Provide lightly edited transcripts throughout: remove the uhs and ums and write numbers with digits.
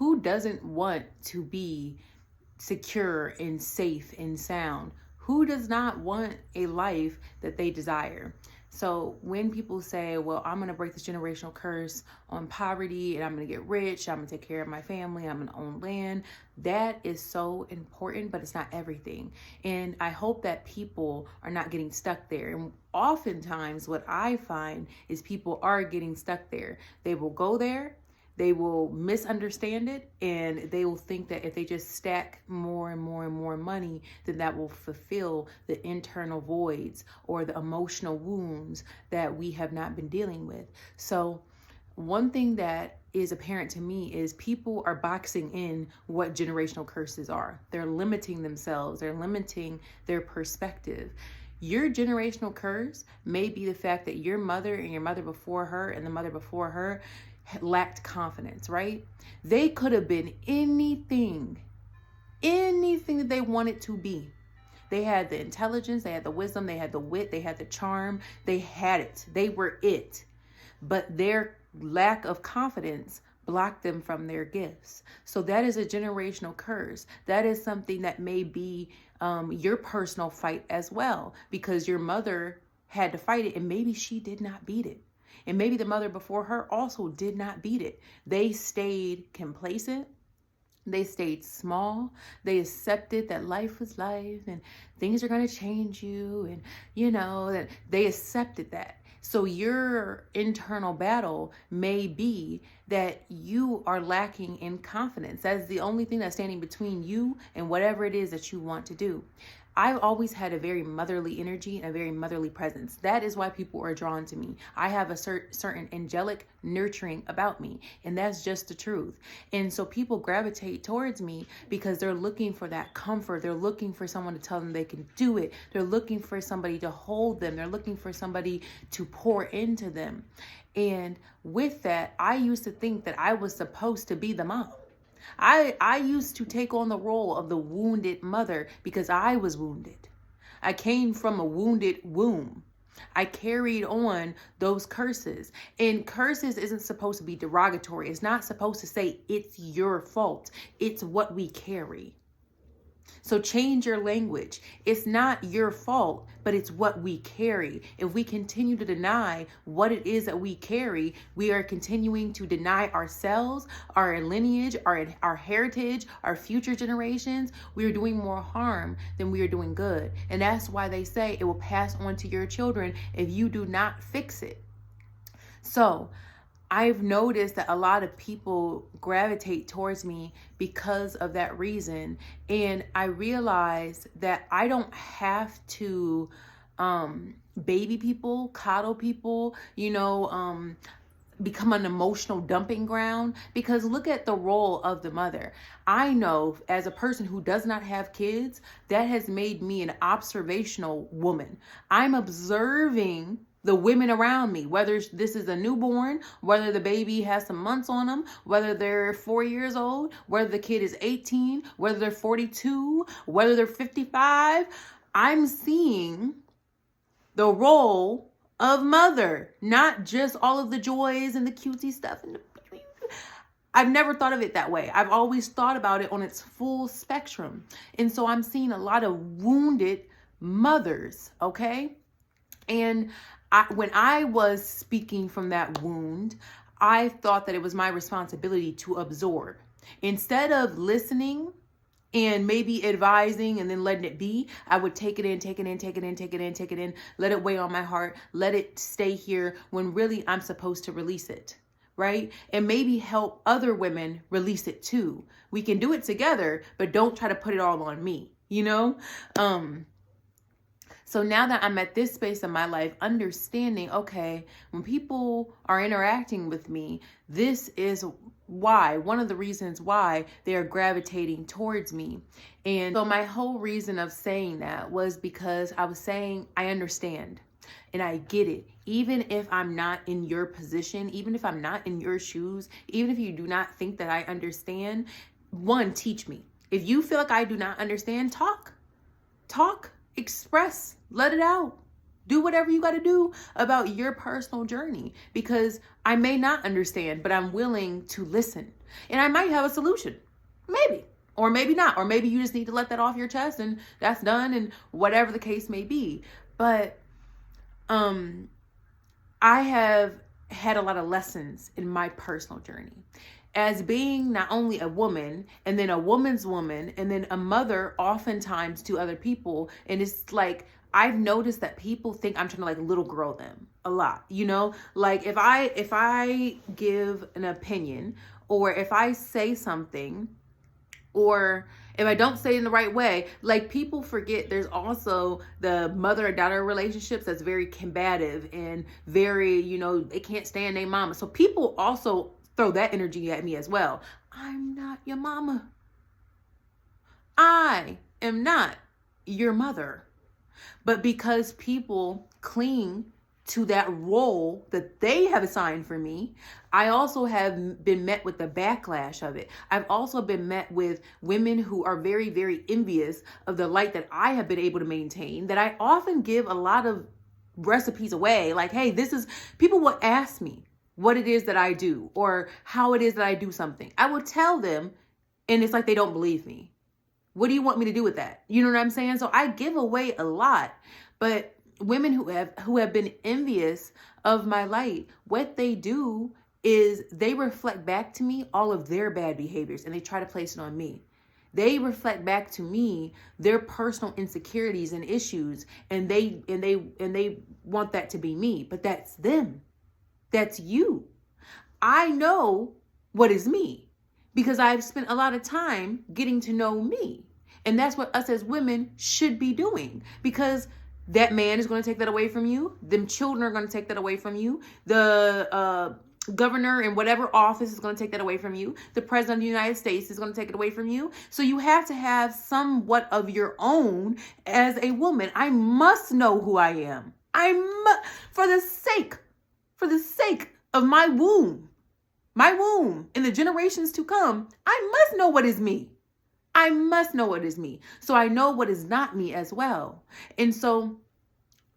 who doesn't want to be secure and safe and sound? Who does not want a life that they desire? So when people say, well, I'm going to break this generational curse on poverty and I'm going to get rich, I'm going to take care of my family, I'm going to own land, that is so important, but it's not everything. And I hope that people are not getting stuck there. And oftentimes what I find is people are getting stuck there. They will go there, they will misunderstand it, and they will think that if they just stack more and more and more money, then that will fulfill the internal voids or the emotional wounds that we have not been dealing with. So one thing that is apparent to me is people are boxing in what generational curses are. They're limiting themselves. They're limiting their perspective. Your generational curse may be the fact that your mother and your mother before her and the mother before her lacked confidence, right? They could have been anything that they wanted to be. They had the intelligence, they had the wisdom, they had the wit, they had the charm, they had it. They were it. But their lack of confidence blocked them from their gifts. So that is a generational curse. That is something that may be your personal fight as well, because your mother had to fight it and maybe she did not beat it. And maybe the mother before her also did not beat it. They stayed complacent. They stayed small. They accepted that life was life and things are going to change you. And, that they accepted that. So your internal battle may be that you are lacking in confidence. That's the only thing that's standing between you and whatever it is that you want to do. I've always had a very motherly energy and a very motherly presence. That is why people are drawn to me. I have a certain angelic nurturing about me, and that's just the truth. And so people gravitate towards me because they're looking for that comfort. They're looking for someone to tell them they can do it. They're looking for somebody to hold them. They're looking for somebody to pour into them. And with that, I used to think that I was supposed to be the mom. I used to take on the role of the wounded mother because I was wounded. I came from a wounded womb. I carried on those curses. And curses isn't supposed to be derogatory. It's not supposed to say it's your fault. It's what we carry. So change your language. It's not your fault, but it's what we carry. If we continue to deny what it is that we carry, we are continuing to deny ourselves, our lineage, our heritage, our future generations. We are doing more harm than we are doing good. And that's why they say it will pass on to your children if you do not fix it. So I've noticed that a lot of people gravitate towards me because of that reason. And I realize that I don't have to baby people, coddle people, become an emotional dumping ground, because look at the role of the mother. I know as a person who does not have kids, that has made me an observational woman. I'm observing the women around me, whether this is a newborn, whether the baby has some months on them, whether they're 4 years old, whether the kid is 18, whether they're 42, whether they're 55, I'm seeing the role of mother, not just all of the joys and the cutesy stuff. I've never thought of it that way. I've always thought about it on its full spectrum. And so I'm seeing a lot of wounded mothers, okay? And when I was speaking from that wound, I thought that it was my responsibility to absorb. Instead of listening and maybe advising and then letting it be, I would take it in, let it weigh on my heart, let it stay here when really I'm supposed to release it, right? And maybe help other women release it too. We can do it together, but don't try to put it all on me, So now that I'm at this space in my life, understanding, okay, when people are interacting with me, this is why, one of the reasons why they are gravitating towards me. And so my whole reason of saying that was because I was saying, I understand and I get it. Even if I'm not in your position, even if I'm not in your shoes, even if you do not think that I understand, one, teach me. If you feel like I do not understand, talk, express, let it out. Do whatever you got to do about your personal journey, because I may not understand, but I'm willing to listen. And I might have a solution. Maybe. Or maybe not. Or maybe you just need to let that off your chest and that's done, and whatever the case may be. But I have had a lot of lessons in my personal journey as being not only a woman, and then a woman's woman, and then a mother oftentimes to other people. And it's like, I've noticed that people think I'm trying to like little girl them a lot, you know, like if I give an opinion, or if I say something, or if I don't say it in the right way, like people forget there's also the mother and daughter relationships that's very combative and very, you know, they can't stand their mama. So people also throw that energy at me as well. I'm not your mama. I am not your mother. But because people cling to that role that they have assigned for me, I also have been met with the backlash of it. I've also been met with women who are very, very envious of the light that I have been able to maintain, that I often give a lot of recipes away. Like, hey, people will ask me what it is that I do or how it is that I do something. I will tell them, and it's like they don't believe me. What do you want me to do with that? You know what I'm saying? So I give away a lot, but women who have been envious of my light, what they do is they reflect back to me all of their bad behaviors, and they try to place it on me. They reflect back to me their personal insecurities and issues, and they want that to be me, but that's them. That's you. I know what is me, because I've spent a lot of time getting to know me. And that's what us as women should be doing, because that man is going to take that away from you. Them children are going to take that away from you. The governor in whatever office is going to take that away from you. The president of the United States is going to take it away from you. So you have to have somewhat of your own as a woman. I must know who I am. For the sake of my womb and the generations to come, I must know what is me. I must know what is me, so I know what is not me as well. And so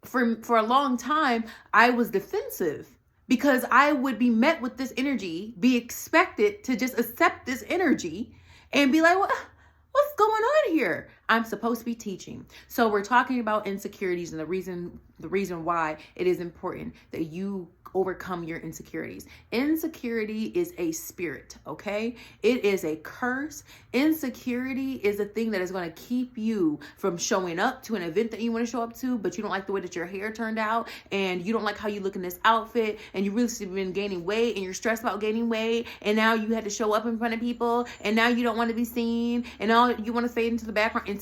for a long time, I was defensive, because I would be met with this energy, be expected to just accept this energy and be like, what's going on here? I'm supposed to be teaching. So we're talking about insecurities, and the reason why it is important that you overcome your insecurities. Insecurity is a spirit, okay? It is a curse. Insecurity is a thing that is going to keep you from showing up to an event that you want to show up to, but you don't like the way that your hair turned out, and you don't like how you look in this outfit, and you really have been gaining weight, and you're stressed about gaining weight, and now you had to show up in front of people, and now you don't want to be seen, and all you want to fade into the background.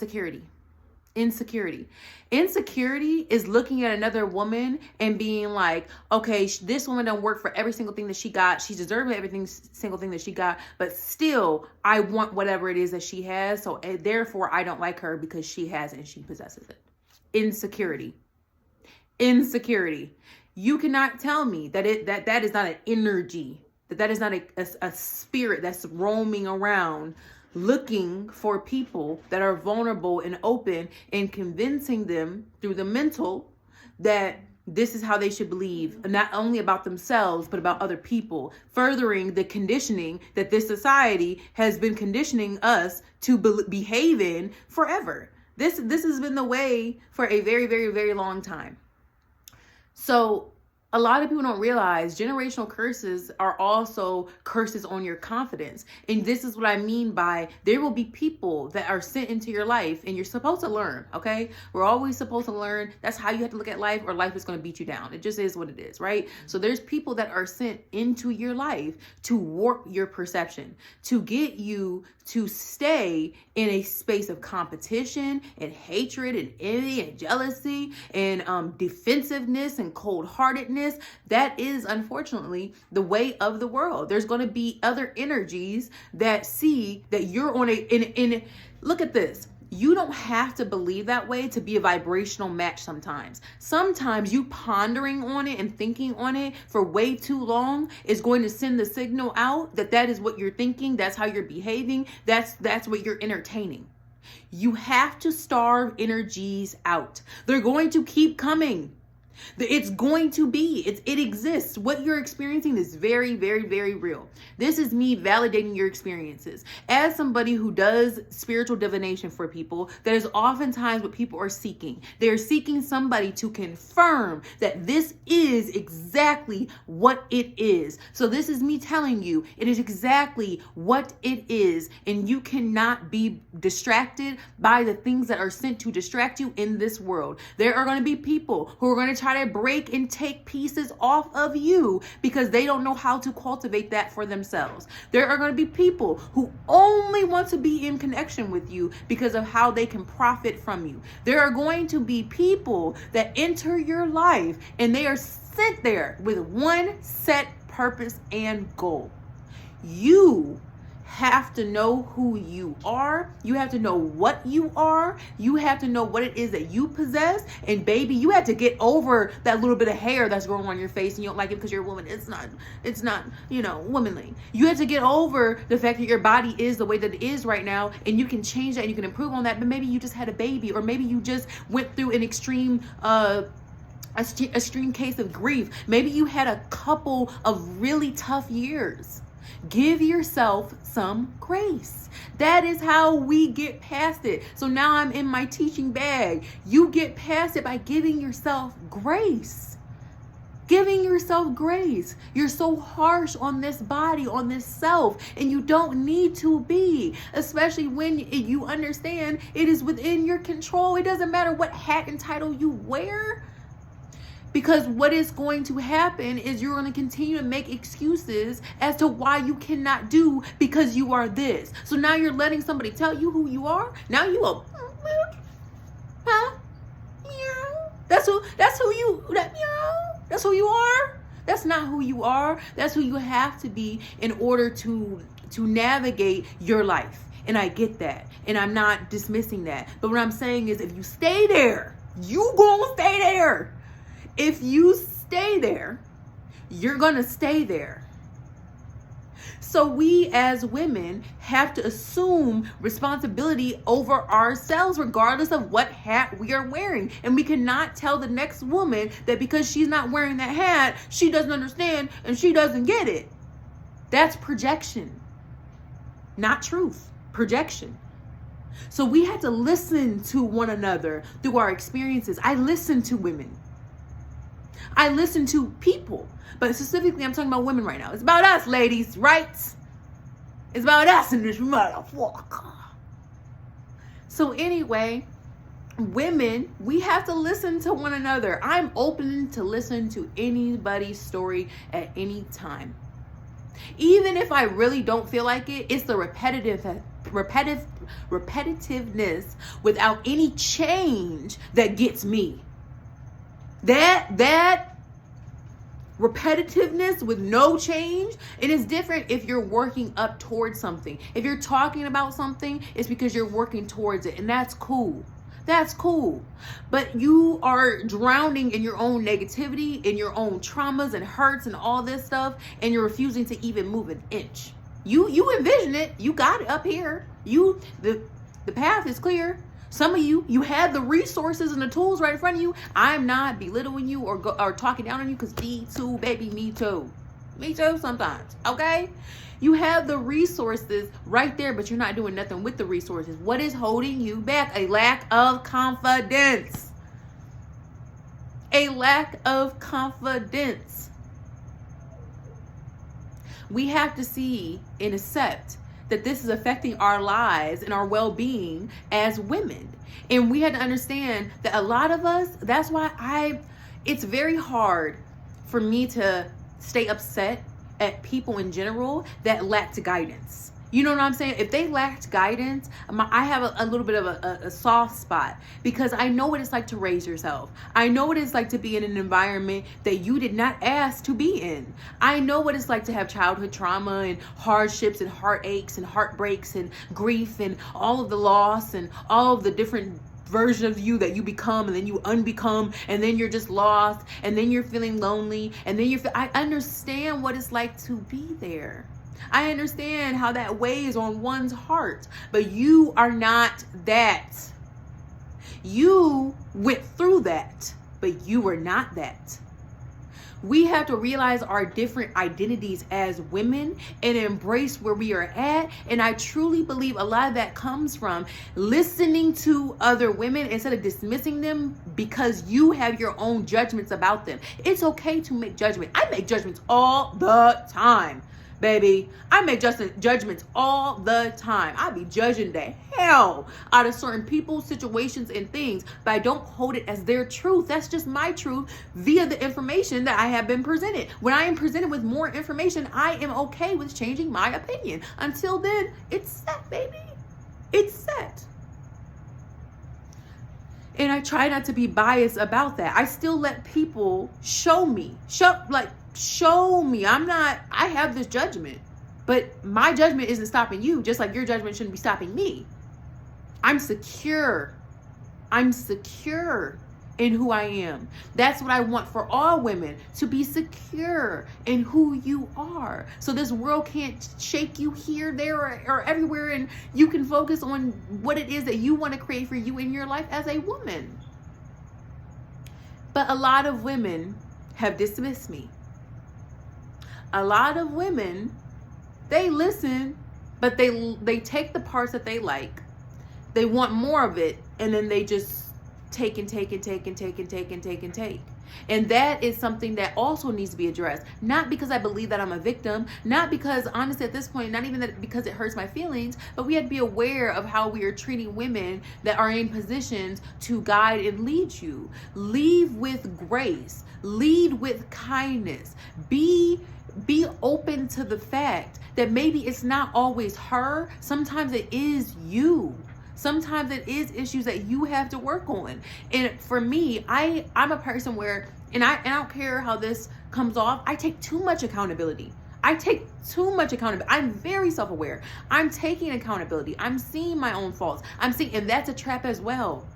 Insecurity is looking at another woman and being like, okay, this woman don't work for every single thing that she got. She's deserving every single thing that she got, but still I want whatever it is that she has. So therefore I don't like her because she has it and she possesses it. Insecurity. You cannot tell me that that is not an energy, that is not a spirit that's roaming around looking for people that are vulnerable and open, and convincing them through the mental that this is how they should believe, not only about themselves, but about other people, furthering the conditioning that this society has been conditioning us to behave in forever. This has been the way for a very, very, very long time. So a lot of people don't realize generational curses are also curses on your confidence. And this is what I mean by, there will be people that are sent into your life, and you're supposed to learn, okay? We're always supposed to learn. That's how you have to look at life, or life is going to beat you down. It just is what it is, right? So there's people that are sent into your life to warp your perception, to get you to stay in a space of competition and hatred and envy and jealousy and defensiveness and cold-heartedness. That is unfortunately the way of the world. There's going to be other energies that see that you're on look at this. You don't have to believe that way to be a vibrational match sometimes. Sometimes you pondering on it and thinking on it for way too long is going to send the signal out that is what you're thinking. That's how you're behaving. That's what you're entertaining. You have to starve energies out. They're going to keep coming. It's going to be, it exists. What you're experiencing is very, very, very real. This is me validating your experiences. As somebody who does spiritual divination for people, that is oftentimes what people are seeking. They're seeking somebody to confirm that this is exactly what it is. So this is me telling you, it is exactly what it is. And you cannot be distracted by the things that are sent to distract you in this world. There are going to be people who are going to try to break and take pieces off of you because they don't know how to cultivate that for themselves. There are going to be people who only want to be in connection with you because of how they can profit from you. There are going to be people that enter your life and they are sent there with one set purpose and goal. You have to know who you are. You have to know what you are. You have to know what it is that you possess. And baby, you have to get over that little bit of hair that's growing on your face and you don't like it because you're a woman. It's not, womanly. You have to get over the fact that your body is the way that it is right now, and you can change that and you can improve on that. But maybe you just had a baby, or maybe you just went through an extreme case of grief. Maybe you had a couple of really tough years. Give yourself some grace. That is how we get past it. So now I'm in my teaching bag. You get past it by giving yourself grace. Giving yourself grace. You're so harsh on this body, on this self, and you don't need to be, especially when you understand it is within your control. It doesn't matter what hat and title you wear. Because what is going to happen is you're going to continue to make excuses as to why you cannot do because you are this. So now you're letting somebody tell you who you are. Now you go, huh? That's who you are. That's not who you are. That's who you have to be in order to navigate your life. And I get that. And I'm not dismissing that. But what I'm saying is, if you stay there, you gonna stay there. If you stay there, you're going to stay there. So we as women have to assume responsibility over ourselves regardless of what hat we are wearing. And we cannot tell the next woman that because she's not wearing that hat, she doesn't understand and she doesn't get it. That's projection, not truth. Projection. So we have to listen to one another through our experiences. I listen to women. I listen to people, but specifically I'm talking about women right now. It's about us, ladies, right? It's about us in this motherfucker. So anyway, women, we have to listen to one another. I'm open to listen to anybody's story at any time. Even if I really don't feel like it, it's the repetitiveness without any change that gets me. That repetitiveness with no change, it is different if you're working up towards something. If you're talking about something, it's because you're working towards it, and that's cool. That's cool. But you are drowning in your own negativity, in your own traumas and hurts and all this stuff, and you're refusing to even move an inch. You envision it. You got it up here. The path is clear. Some of you have the resources and the tools right in front of you. I'm not belittling you or talking down on you, because me too, baby, me too. Me too sometimes, okay? You have the resources right there, but you're not doing nothing with the resources. What is holding you back? A lack of confidence. A lack of confidence. We have to see and accept that this is affecting our lives and our well-being as women. And we had to understand that a lot of us, that's why it's very hard for me to stay upset at people in general that lacked guidance. You know what I'm saying? If they lacked guidance, I have a little bit of a soft spot, because I know what it's like to raise yourself. I know what it's like to be in an environment that you did not ask to be in. I know what it's like to have childhood trauma and hardships and heartaches and heartbreaks and grief and all of the loss and all of the different version of you that you become, and then you unbecome, and then you're just lost, and then you're feeling lonely, and then I understand what it's like to be there. I understand how that weighs on one's heart, but you are not that. You went through that, but you are not that. We have to realize our different identities as women and embrace where we are at. And I truly believe a lot of that comes from listening to other women instead of dismissing them because you have your own judgments about them. It's okay to make judgment. I make judgments all the time, baby. I make judgments all the time. I be judging the hell out of certain people, situations, and things, but I don't hold it as their truth. That's just my truth via the information that I have been presented. When I am presented with more information, I am okay with changing my opinion. Until then, it's set, baby. It's set. And I try not to be biased about that. I still let people show me. Show me. I have this judgment, but my judgment isn't stopping you, just like your judgment shouldn't be stopping me. I'm secure in who I am. That's what I want for all women, to be secure in who you are. So this world can't shake you here, there, or everywhere, and you can focus on what it is that you want to create for you in your life as a woman. But a lot of women have dismissed me. A lot of women, they listen, but they take the parts that they like. They want more of it, and then they just take. And that is something that also needs to be addressed. Not because I believe that I'm a victim, not because, honestly, at this point, not even that because it hurts my feelings, but we have to be aware of how we are treating women that are in positions to guide and lead you. Lead with grace. Lead with kindness. Be open to the fact that maybe it's not always her. Sometimes it is you. Sometimes it is issues that you have to work on. And for me, I'm a person where, and I don't care how this comes off, I take too much accountability. I'm very self-aware. I'm taking accountability. I'm seeing my own faults. And that's a trap as well.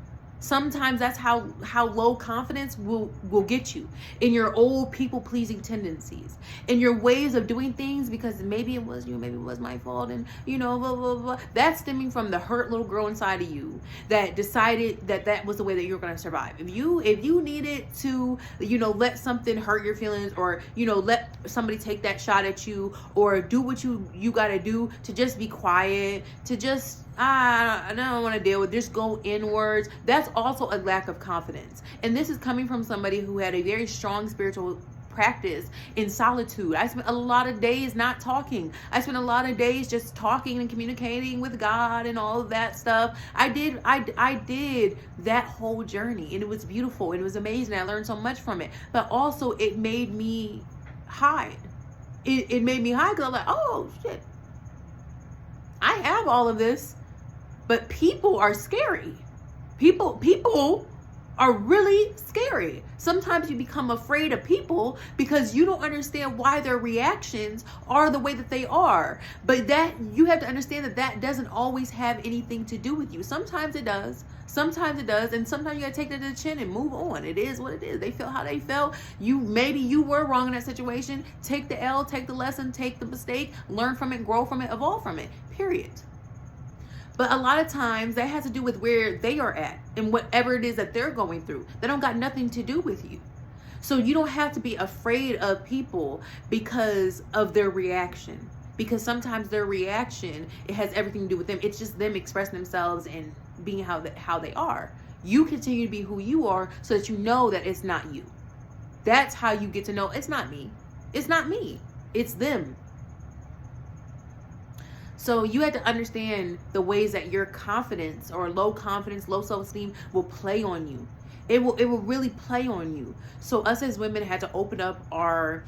Sometimes that's how low confidence will get you in your old people-pleasing tendencies, in your ways of doing things because maybe it was you, maybe it was my fault, and blah, blah, blah. That's stemming from the hurt little girl inside of you that decided that was the way that you're going to survive. If you needed to, let something hurt your feelings, or, let somebody take that shot at you, or do what you got to do to just be quiet, to just, I don't want to deal with, just go inwards. That's also a lack of confidence. And this is coming from somebody who had a very strong spiritual practice in solitude. I spent a lot of days not talking. I spent a lot of days just talking and communicating with God and all of that stuff. I did that whole journey, and it was beautiful. It was amazing. I learned so much from it. But also it made me hide. It made me hide because I was like, oh shit, I have all of this. But people are scary. People are really scary. Sometimes you become afraid of people because you don't understand why their reactions are the way that they are. But that you have to understand that doesn't always have anything to do with you. Sometimes it does. Sometimes it does, and sometimes you gotta take that to the chin and move on. It is what it is. They felt how they felt. Maybe you were wrong in that situation. Take the L, take the lesson, take the mistake, learn from it, grow from it, evolve from it. Period. But a lot of times that has to do with where they are at and whatever it is that they're going through. They don't got nothing to do with you. So you don't have to be afraid of people because of their reaction. Because sometimes their reaction, it has everything to do with them. It's just them expressing themselves and being how they are. You continue to be who you are so that you know that it's not you. That's how you get to know it's not me. It's not me. It's them. So you had to understand the ways that your confidence or low confidence, low self-esteem will play on you. It will really play on you. So us as women had to open up our,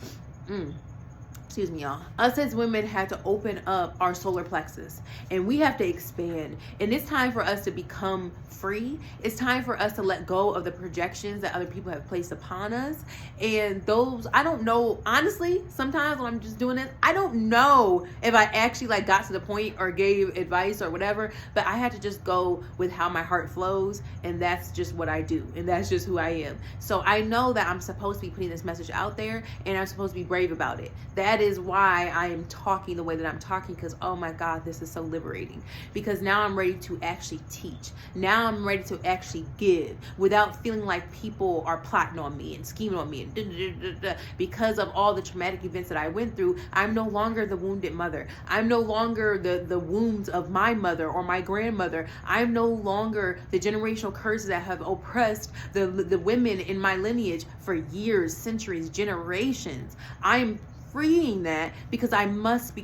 excuse me, y'all. Us as women had to open up our solar plexus, and we have to expand. And it's time for us to become free. It's time for us to let go of the projections that other people have placed upon us. And those, I don't know, honestly, sometimes when I'm just doing this, I don't know if I actually got to the point or gave advice or whatever, but I had to just go with how my heart flows, and that's just what I do, and that's just who I am. So I know that I'm supposed to be putting this message out there, and I'm supposed to be brave about it. That that is why I am talking the way that I'm talking, because oh my God, this is so liberating. Because now I'm ready to actually teach. Now I'm ready to actually give without feeling like people are plotting on me and scheming on me. And because of all the traumatic events that I went through, I'm no longer the wounded mother. I'm no longer the wounds of my mother or my grandmother. I'm no longer the generational curses that have oppressed the women in my lineage for years, centuries, generations. I'm freeing that because I must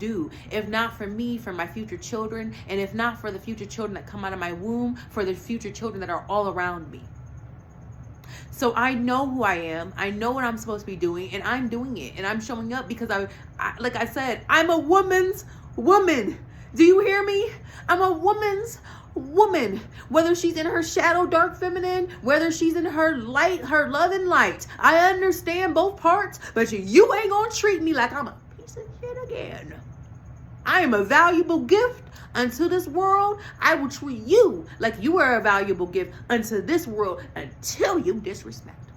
do. If not for me, for my future children, and if not for the future children that come out of my womb, for the future children that are all around me. So I know who I am. I know what I'm supposed to be doing, and I'm doing it, and I'm showing up because I like I said, I'm a woman's woman. Do you hear me? I'm a woman's woman. Whether she's in her shadow, dark feminine, whether she's in her light, her love and light. I understand both parts, but you ain't gonna treat me like I'm a piece of shit again. I am a valuable gift unto this world. I will treat you like you are a valuable gift unto this world until you disrespect me.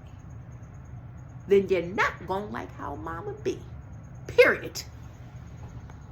Then you're not gonna like how mama be. Period.